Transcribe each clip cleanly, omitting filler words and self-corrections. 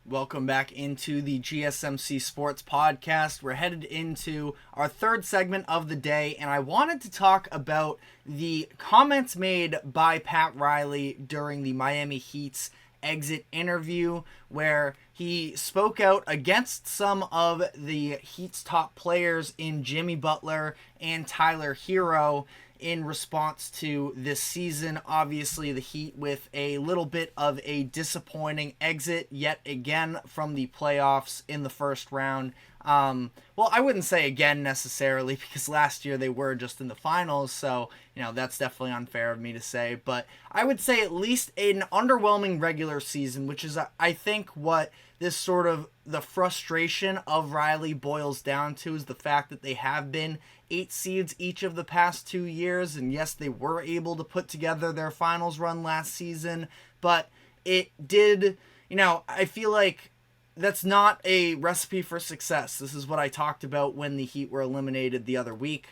Welcome back into the GSMC Sports Podcast. We're headed into our third segment of the day, and I wanted to talk about the comments made by Pat Riley during the Miami Heat's exit interview, where he spoke out against some of the Heat's top players in Jimmy Butler and Tyler Herro in response to this season. Obviously, the Heat with a little bit of a disappointing exit yet again from the playoffs in the first round. Well, I wouldn't say again necessarily, because last year they were just in the finals, so that's definitely unfair of me to say, but I would say at least an underwhelming regular season, which is I think what this sort of the frustration of Riley boils down to, is the fact that they have been 8 seeds each of the past 2 years, and yes, they were able to put together their finals run last season, but it did, I feel like that's not a recipe for success. This is what I talked about when the Heat were eliminated the other week,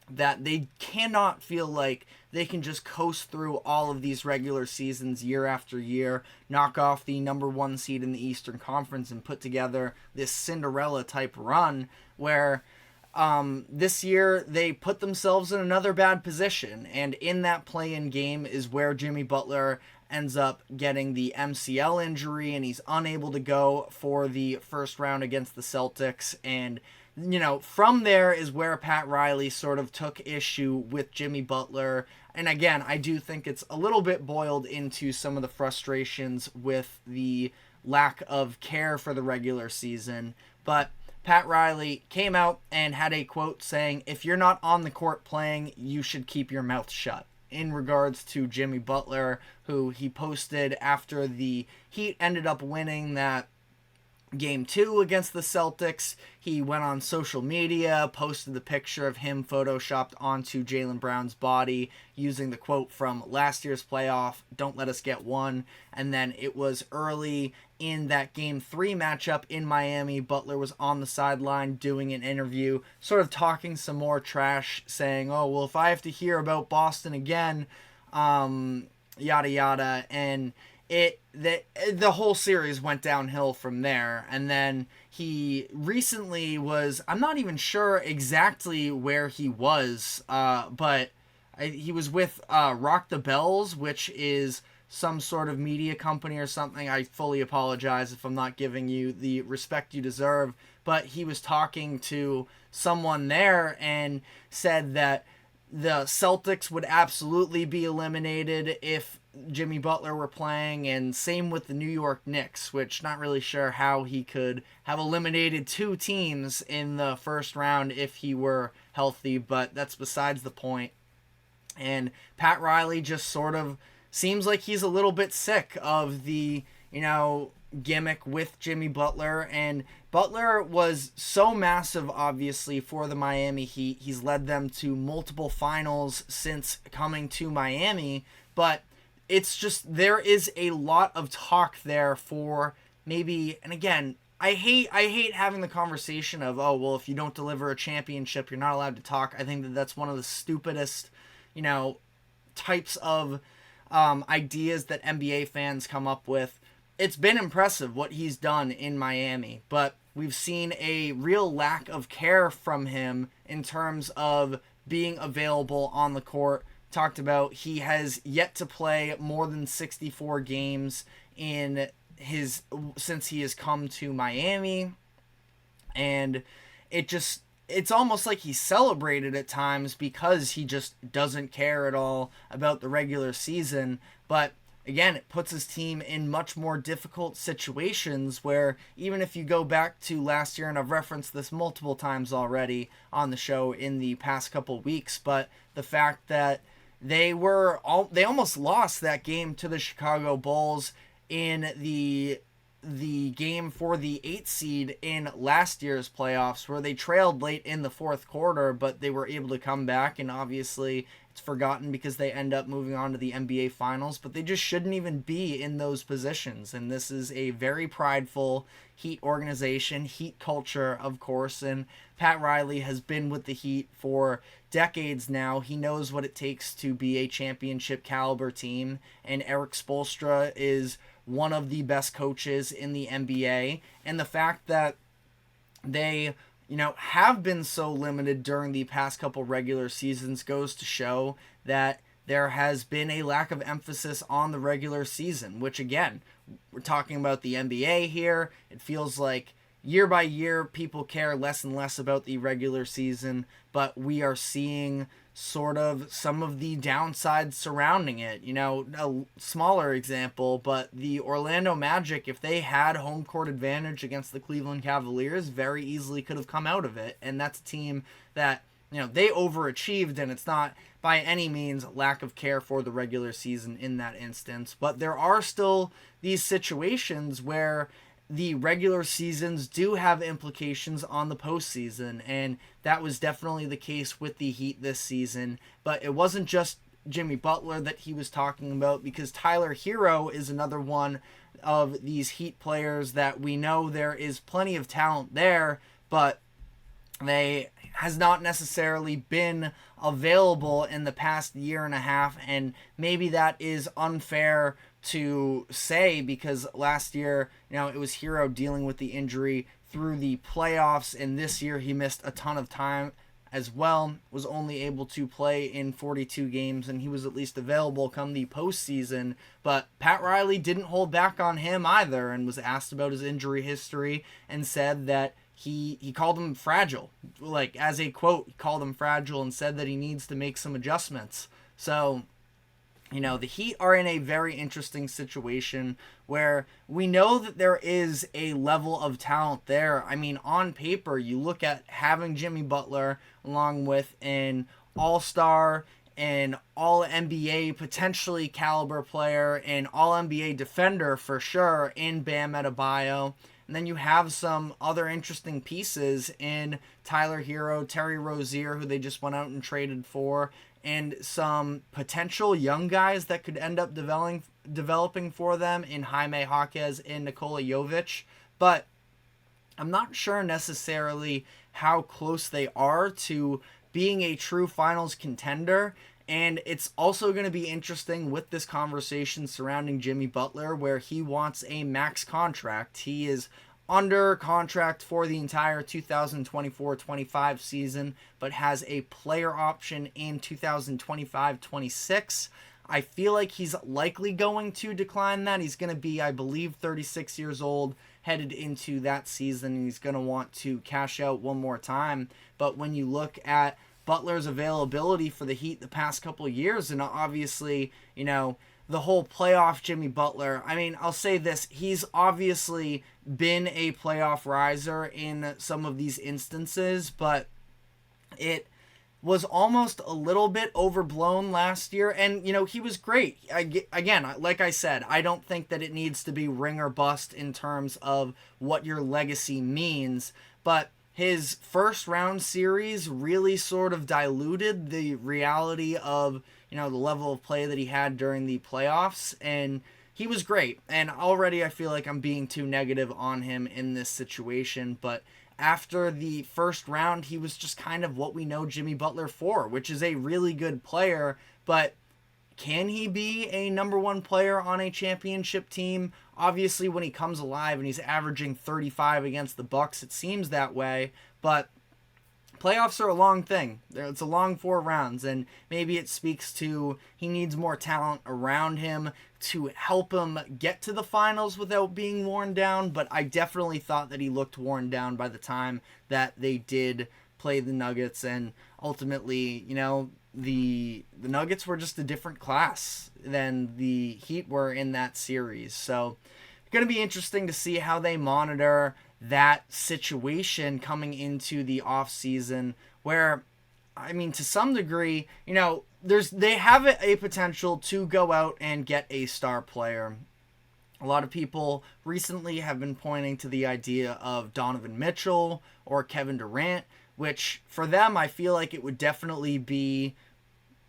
that they cannot feel like they can just coast through all of these regular seasons year after year, knock off the number 1 seed in the Eastern Conference, and put together this Cinderella type run where this year they put themselves in another bad position, and in that play-in game is where Jimmy Butler ends up getting the MCL injury, and he's unable to go for the first round against the Celtics. And from there is where Pat Riley sort of took issue with Jimmy Butler. And again, I do think it's a little bit boiled into some of the frustrations with the lack of care for the regular season. But Pat Riley came out and had a quote saying, "If you're not on the court playing, you should keep your mouth shut," in regards to Jimmy Butler, who he posted after the Heat ended up winning that Game 2 against the Celtics. He went on social media, posted the picture of him photoshopped onto Jaylen Brown's body using the quote from last year's playoff, "Don't let us get one." And then it was early in that Game 3 matchup in Miami. Butler was on the sideline doing an interview, sort of talking some more trash, saying, "Oh, well, if I have to hear about Boston again, yada yada." And the whole series went downhill from there. And then he recently was, I'm not even sure exactly where he was, but he was with Rock the Bells, which is some sort of media company or something. I fully apologize if I'm not giving you the respect you deserve, but he was talking to someone there and said that the Celtics would absolutely be eliminated if Jimmy Butler were playing, and same with the New York Knicks, which not really sure how he could have eliminated 2 teams in the first round if he were healthy, but that's besides the point. And Pat Riley just sort of seems like he's a little bit sick of the, gimmick with Jimmy Butler. And Butler was so massive, obviously, for the Miami Heat. He's led them to multiple finals since coming to Miami, but it's just, there is a lot of talk there for maybe, and again, I hate having the conversation of, oh, well, if you don't deliver a championship, you're not allowed to talk. I think that that's one of the stupidest, types of ideas that NBA fans come up with. It's been impressive what he's done in Miami, but we've seen a real lack of care from him in terms of being available on the court. Talked about he has yet to play more than 64 games since he has come to Miami, and it's almost like he's celebrated at times because he just doesn't care at all about the regular season. But again, it puts his team in much more difficult situations where, even if you go back to last year, and I've referenced this multiple times already on the show in the past couple weeks, but the fact that they almost lost that game to the Chicago Bulls in the game for the 8th seed in last year's playoffs, where they trailed late in the fourth quarter, but they were able to come back, and obviously it's forgotten because they end up moving on to the NBA Finals, but they just shouldn't even be in those positions. And this is a very prideful Heat organization, Heat culture, of course, and Pat Riley has been with the Heat for decades now. He knows what it takes to be a championship caliber team, and Eric Spoelstra is one of the best coaches in the NBA. And the fact that they, have been so limited during the past couple regular seasons goes to show that there has been a lack of emphasis on the regular season, which again, we're talking about the NBA here. It feels like year by year, people care less and less about the regular season, but we are seeing sort of some of the downsides surrounding it. A smaller example, but the Orlando Magic, if they had home court advantage against the Cleveland Cavaliers, very easily could have come out of it. And that's a team that, they overachieved, and it's not by any means lack of care for the regular season in that instance. But there are still these situations where the regular seasons do have implications on the postseason, and that was definitely the case with the Heat this season. But it wasn't just Jimmy Butler that he was talking about, because Tyler Herro is another one of these Heat players that we know there is plenty of talent there, but they has not necessarily been available in the past year and a half, and maybe that is unfair to say, because last year, it was Herro dealing with the injury through the playoffs, and this year he missed a ton of time as well, was only able to play in 42 games, and he was at least available come the postseason. But Pat Riley didn't hold back on him either, and was asked about his injury history and said that he called him fragile. Like, as a quote, he called him fragile and said that he needs to make some adjustments. So, the Heat are in a very interesting situation where we know that there is a level of talent there. I mean, on paper, you look at having Jimmy Butler along with an all-star and all-NBA potentially caliber player, and all-NBA defender for sure in Bam Adebayo. And then you have some other interesting pieces in Tyler Herro, Terry Rozier, who they just went out and traded for, and some potential young guys that could end up developing for them in Jaime Jaquez and Nikola Jovic. But I'm not sure necessarily how close they are to being a true finals contender. And it's also going to be interesting with this conversation surrounding Jimmy Butler, where he wants a max contract. He is under contract for the entire 2024-25 season, but has a player option in 2025-26. I feel like he's likely going to decline that. He's going to be, I believe, 36 years old headed into that season, and he's going to want to cash out one more time. But when you look at Butler's availability for the Heat the past couple of years, and obviously, the whole playoff Jimmy Butler, I mean, I'll say this, he's obviously been a playoff riser in some of these instances, but it was almost a little bit overblown last year, and, he was great. Again, like I said, I don't think that it needs to be ring or bust in terms of what your legacy means, but his first round series really sort of diluted the reality of, the level of play that he had during the playoffs, and he was great. And already I feel like I'm being too negative on him in this situation, but after the first round, he was just kind of what we know Jimmy Butler for, which is a really good player, but can he be a number one player on a championship team? Obviously, when he comes alive and he's averaging 35 against the Bucks, it seems that way. But playoffs are a long thing. It's a long 4 rounds, and maybe it speaks to he needs more talent around him to help him get to the finals without being worn down. But I definitely thought that he looked worn down by the time that they did play the Nuggets, and ultimately, the Nuggets were just a different class than the Heat were in that series. So it's going to be interesting to see how they monitor that situation coming into the offseason, where, I mean, to some degree, they have a potential to go out and get a star player. A lot of people recently have been pointing to the idea of Donovan Mitchell or Kevin Durant, which for them, I feel like it would definitely be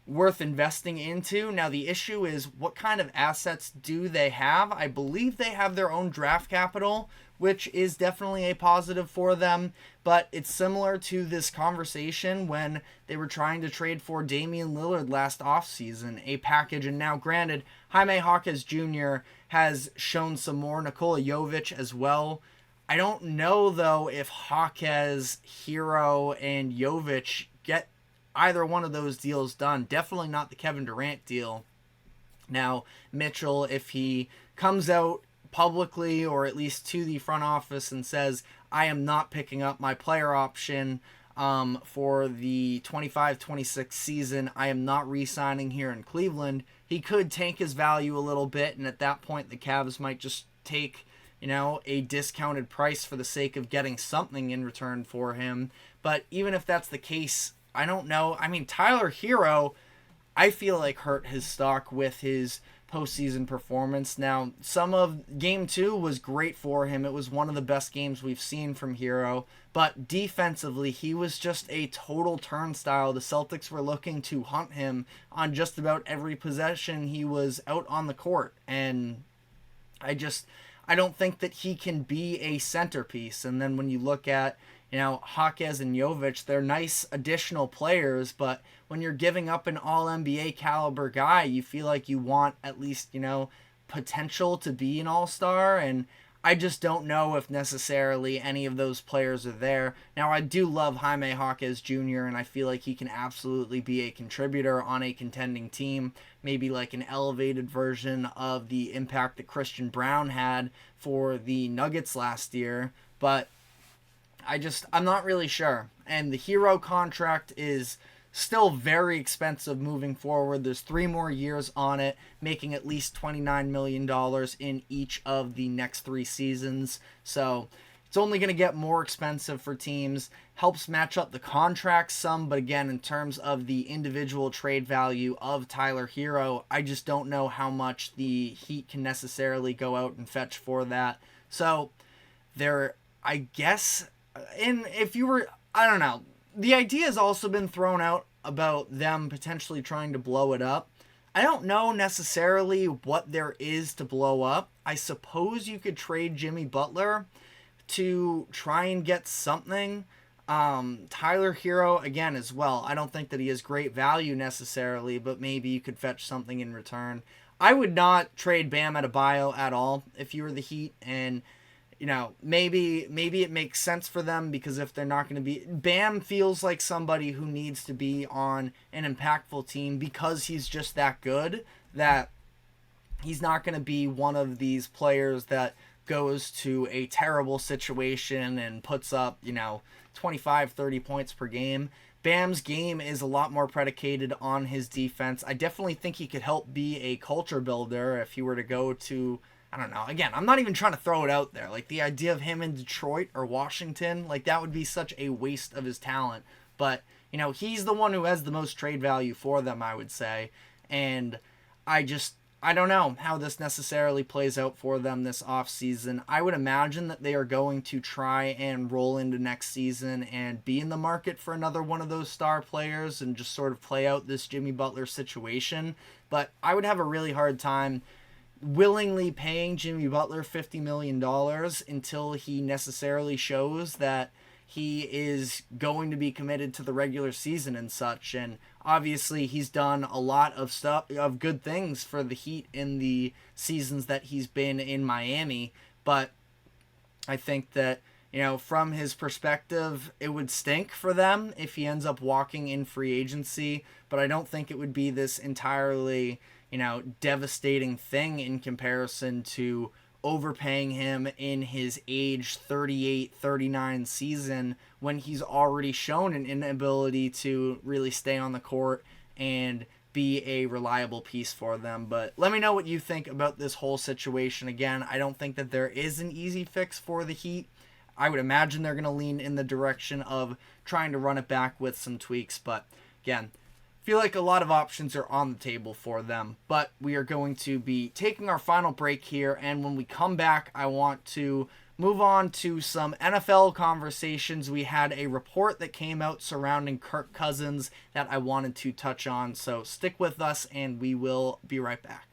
worth investing into. Now, the issue is, what kind of assets do they have? I believe they have their own draft capital, which is definitely a positive for them. But it's similar to this conversation when they were trying to trade for Damian Lillard last offseason, a package. And now, granted, Jaime Jaquez Jr. has shown some more. Nikola Jovic as well. I don't know, though, if Jaquez, Herro, and Jovic get either one of those deals done. Definitely not the Kevin Durant deal. Now, Mitchell, if he comes out publicly or at least to the front office and says, I am not picking up my player option for the 25-26 season, I am not re-signing here in Cleveland, he could tank his value a little bit, and at that point the Cavs might just take, a discounted price for the sake of getting something in return for him. But even if that's the case, I don't know. I mean, Tyler Herro, I feel like hurt his stock with his postseason performance. Now, some of Game 2 was great for him. It was one of the best games we've seen from Herro. But defensively, he was just a total turnstile. The Celtics were looking to hunt him on just about every possession he was out on the court. And I don't think that he can be a centerpiece. And then when you look at Jaquez and Jovic, they're nice additional players, but when you're giving up an all-NBA caliber guy, you feel like you want at least, potential to be an all-star, and I just don't know if necessarily any of those players are there. Now, I do love Jaime Jaquez Jr., and I feel like he can absolutely be a contributor on a contending team, maybe like an elevated version of the impact that Christian Brown had for the Nuggets last year, but I'm not really sure. And the Herro contract is still very expensive moving forward. There's 3 more years on it, making at least $29 million in each of the next 3 seasons. So it's only going to get more expensive for teams. Helps match up the contracts some, but again, in terms of the individual trade value of Tyler Herro, I just don't know how much the Heat can necessarily go out and fetch for that. So I guess... And if you were, I don't know, the idea has also been thrown out about them potentially trying to blow it up. I don't know necessarily what there is to blow up. I suppose you could trade Jimmy Butler to try and get something. Tyler Herro, again, as well. I don't think that he has great value necessarily, but maybe you could fetch something in return. I would not trade Bam Adebayo at all if you were the Heat, and maybe it makes sense for them because if they're not going to be... Bam feels like somebody who needs to be on an impactful team because he's just that good, that he's not going to be one of these players that goes to a terrible situation and puts up, 25, 30 points per game. Bam's game is a lot more predicated on his defense. I definitely think he could help be a culture builder if he were to go to... I don't know. Again, I'm not even trying to throw it out there. Like, the idea of him in Detroit or Washington, like, that would be such a waste of his talent. But, he's the one who has the most trade value for them, I would say. And I don't know how this necessarily plays out for them this offseason. I would imagine that they are going to try and roll into next season and be in the market for another one of those star players and just sort of play out this Jimmy Butler situation. But I would have a really hard time willingly paying Jimmy Butler $50 million until he necessarily shows that he is going to be committed to the regular season and such. And obviously he's done a lot of good things for the Heat in the seasons that he's been in Miami. But I think that, from his perspective, it would stink for them if he ends up walking in free agency. But I don't think it would be this entirely devastating thing in comparison to overpaying him in his age 38, 39 season when he's already shown an inability to really stay on the court and be a reliable piece for them. But let me know what you think about this whole situation. Again, I don't think that there is an easy fix for the Heat. I would imagine they're going to lean in the direction of trying to run it back with some tweaks. But again, feel like a lot of options are on the table for them, but we are going to be taking our final break here, and when we come back, I want to move on to some NFL conversations. We had a report that came out surrounding Kirk Cousins that I wanted to touch on. So stick with us and we will be right back.